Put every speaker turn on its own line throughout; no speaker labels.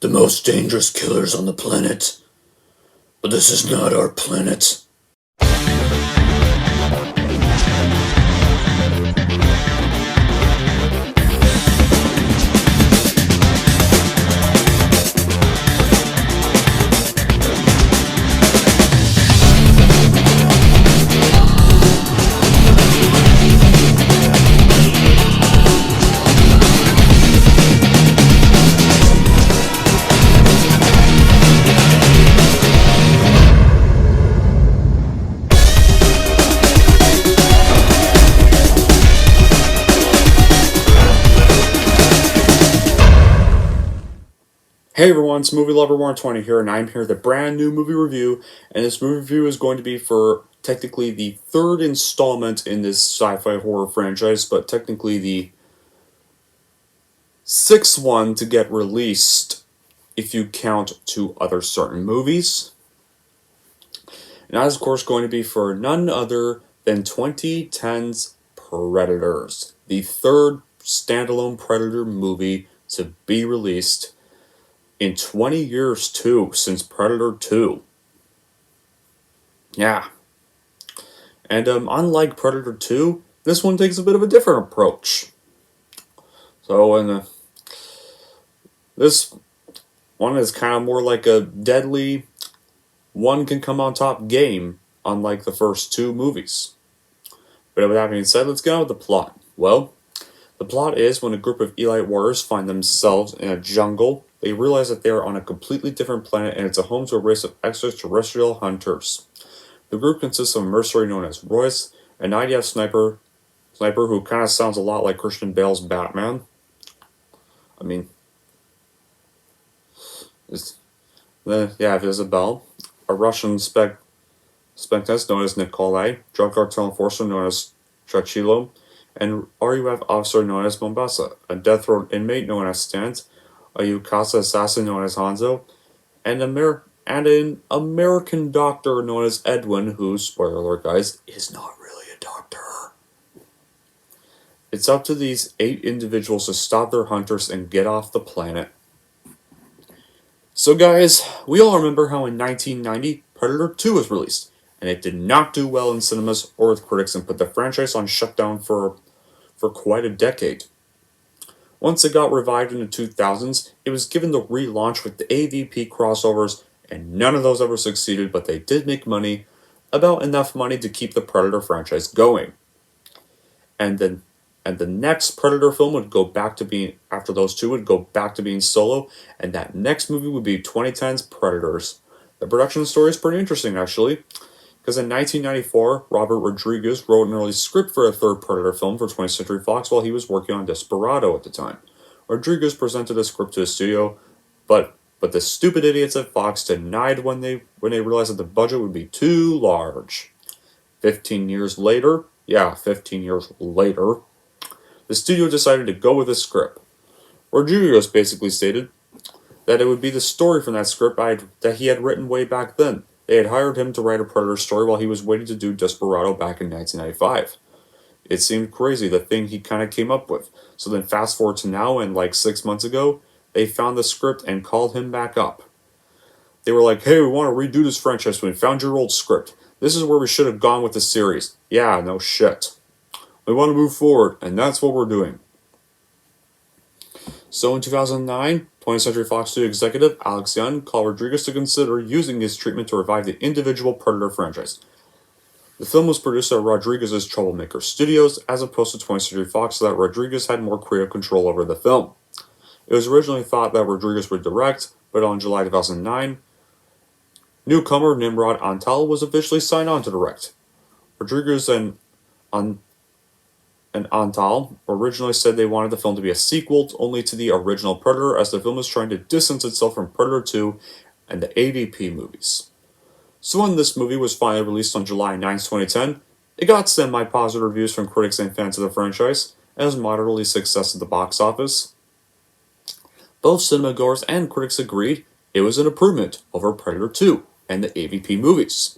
The most dangerous killers on the planet. But this is not our planet. Hey everyone, it's Movie Lover 120 here, and I'm here with a brand new movie review, and this movie review is going to be for technically the third installment in this sci-fi horror franchise, but technically the sixth one to get released if you count two other certain movies. And that is of course going to be for none other than 2010's Predators, the third standalone Predator movie to be released in 20 years, too, since Predator 2. Yeah. And unlike Predator 2, this one takes a bit of a different approach. So, this one is kind of more like a deadly one can come on top game, unlike the first two movies. But with that being said, let's get on with the plot. Well, the plot is when a group of elite warriors find themselves in a jungle, they realize that they are on a completely different planet and it's a home to a race of extraterrestrial hunters. The group consists of a mercenary known as Royce, an IDF sniper who kind of sounds a lot like Christian Bale's Batman. I mean, Isabel, a Russian spectest known as Nikolai, drug cartel enforcer known as Chachilo, and RUF officer known as Mombasa, a death row inmate known as Stant, a Yukasa assassin known as Hanzo, and an American doctor known as Edwin, who, spoiler alert guys, is not really a doctor. It's up to these 8 individuals to stop their hunters and get off the planet. So guys, we all remember how in 1990, Predator 2 was released, and it did not do well in cinemas or with critics and put the franchise on shutdown for quite a decade. Once it got revived in the 2000s, it was given the relaunch with the AVP crossovers, and none of those ever succeeded, but they did make money, about enough money to keep the Predator franchise going. And the next Predator film would go back to being, after those two, would go back to being solo, and that next movie would be 2010's Predators. The production story is pretty interesting, actually, because in 1994, Robert Rodriguez wrote an early script for a third Predator film for 20th Century Fox while he was working on Desperado at the time. Rodriguez presented a script to the studio, but the stupid idiots at Fox denied when they realized that the budget would be too large. 15 years later, the studio decided to go with the script. Rodriguez basically stated that it would be the story from that script that he had written way back then. They had hired him to write a Predator story while he was waiting to do Desperado back in 1995. It seemed crazy, the thing he kind of came up with. So then fast forward to now, and like 6 months ago, they found the script and called him back up. They were like, hey, we want to redo this franchise. We found your old script. This is where we should have gone with the series. Yeah, no shit. We want to move forward, and that's what we're doing. So in 2009, 20th Century Fox Studio executive Alex Young called Rodriguez to consider using his treatment to revive the individual Predator franchise. The film was produced at Rodriguez's Troublemaker Studios, as opposed to 20th Century Fox, so that Rodriguez had more creative control over the film. It was originally thought that Rodriguez would direct, but on July 2009, newcomer Nimrod Antal was officially signed on to direct. Rodriguez and Antal originally said they wanted the film to be a sequel only to the original Predator, as the film was trying to distance itself from Predator 2 and the AVP movies. So when this movie was finally released on July 9, 2010, it got semi-positive reviews from critics and fans of the franchise, and was moderately success at the box office. Both cinemagoers and critics agreed it was an improvement over Predator 2 and the AVP movies.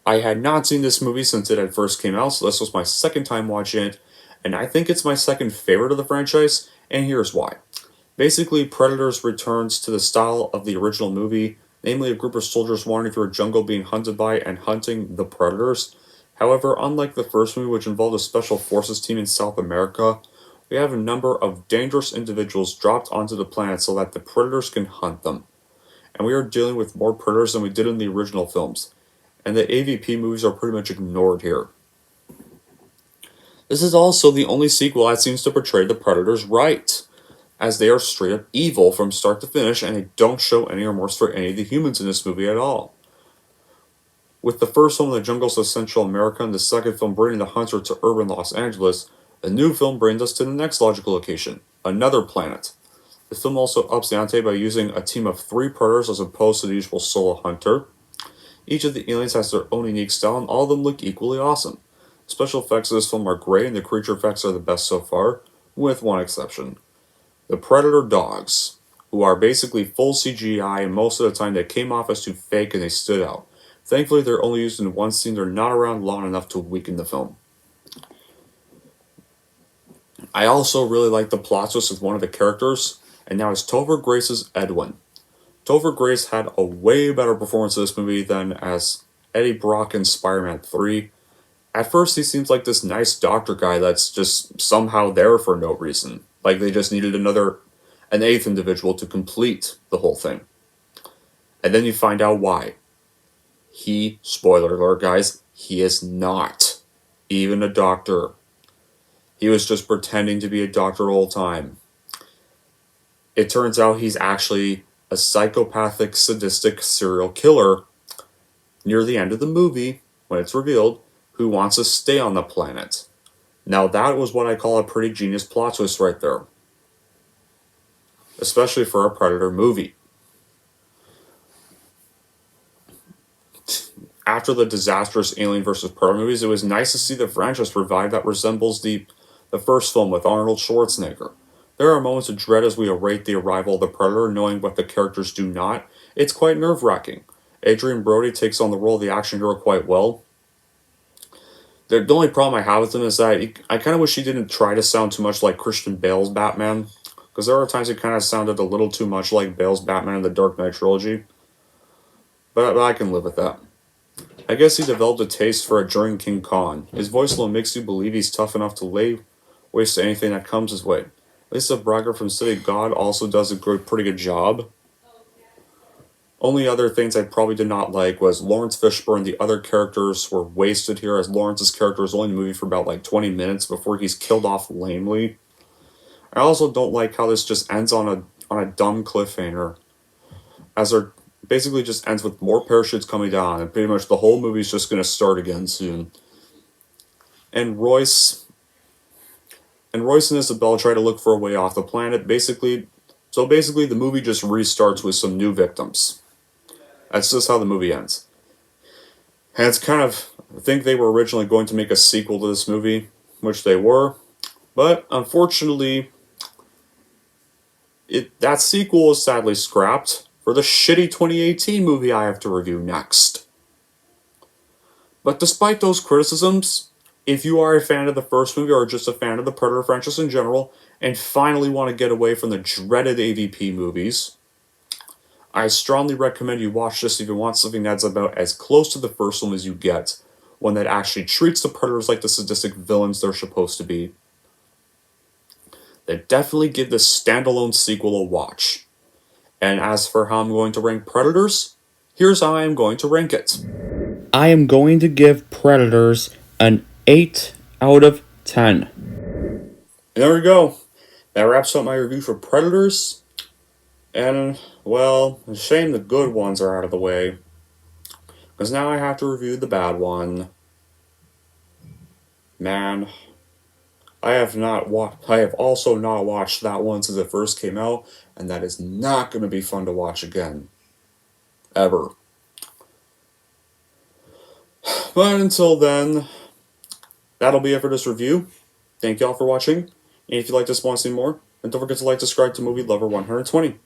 I had not seen this movie since it had first came out, so this was my second time watching it, and I think it's my second favorite of the franchise, and here's why. Basically, Predators returns to the style of the original movie, namely a group of soldiers wandering through a jungle being hunted by and hunting the Predators. However, unlike the first movie, which involved a special forces team in South America, we have a number of dangerous individuals dropped onto the planet so that the Predators can hunt them. And we are dealing with more Predators than we did in the original films. And the AVP movies are pretty much ignored here. This is also the only sequel that seems to portray the Predators right, as they are straight up evil from start to finish and they don't show any remorse for any of the humans in this movie at all. With the first film in the jungles of Central America and the second film bringing the hunter to urban Los Angeles, the new film brings us to the next logical location, another planet. The film also ups the ante by using a team of 3 predators as opposed to the usual solo hunter. Each of the aliens has their own unique style and all of them look equally awesome. Special effects of this film are great and the creature effects are the best so far, with one exception. The Predator dogs, who are basically full CGI and most of the time they came off as too fake and they stood out. Thankfully they're only used in one scene, they're not around long enough to weaken the film. I also really like the plot twist with one of the characters, and now it's Topher Grace's Edwin. Topher Grace had a way better performance in this movie than as Eddie Brock in Spider-Man 3. At first he seems like this nice doctor guy that's just somehow there for no reason. Like they just needed an 8th individual to complete the whole thing. And then you find out why. He, spoiler alert guys, he is not even a doctor. He was just pretending to be a doctor the whole time. It turns out he's actually a psychopathic, sadistic serial killer near the end of the movie, when it's revealed, who wants to stay on the planet. Now that was what I call a pretty genius plot twist right there. Especially for a Predator movie. After the disastrous Alien vs. Predator movies, it was nice to see the franchise revive that resembles the first film with Arnold Schwarzenegger. There are moments of dread as we await the arrival of the Predator, knowing what the characters do not. It's quite nerve-wracking. Adrian Brody takes on the role of the action hero quite well. The only problem I have with him is that I kind of wish he didn't try to sound too much like Christian Bale's Batman, because there are times he kind of sounded a little too much like Bale's Batman in the Dark Knight trilogy. But I can live with that. I guess he developed a taste for it during King Kong. His voice alone makes you believe he's tough enough to lay waste to anything that comes his way. Lisa Braga from City God also does a pretty good job. Only other things I probably did not like was Lawrence Fishburne. The other characters were wasted here, as Lawrence's character is only in the movie for about like 20 minutes before he's killed off lamely. I also don't like how this just ends on a dumb cliffhanger, as there basically just ends with more parachutes coming down, and pretty much the whole movie's just going to start again soon. And Royce and Isabella try to look for a way off the planet. Basically, the movie just restarts with some new victims. That's just how the movie ends. And it's kind of, I think they were originally going to make a sequel to this movie, which they were, but unfortunately, that sequel is sadly scrapped for the shitty 2018 movie I have to review next. But despite those criticisms, if you are a fan of the first movie or just a fan of the Predator franchise in general, and finally want to get away from the dreaded AVP movies, I strongly recommend you watch this if you want something that's about as close to the first one as you get, one that actually treats the Predators like the sadistic villains they're supposed to be. Then definitely give this standalone sequel a watch. And as for how I'm going to rank Predators, here's how I am going to rank it. I am going to give Predators an 8 out of 10. And there we go. That wraps up my review for Predators. And, well, it's a shame the good ones are out of the way, because now I have to review the bad one. Man, I have also not watched that one since it first came out, and that is not going to be fun to watch again. Ever. But until then, that'll be it for this review. Thank y'all for watching, and if you'd like to want to see more, then don't forget to like, subscribe to Movie Lover 120.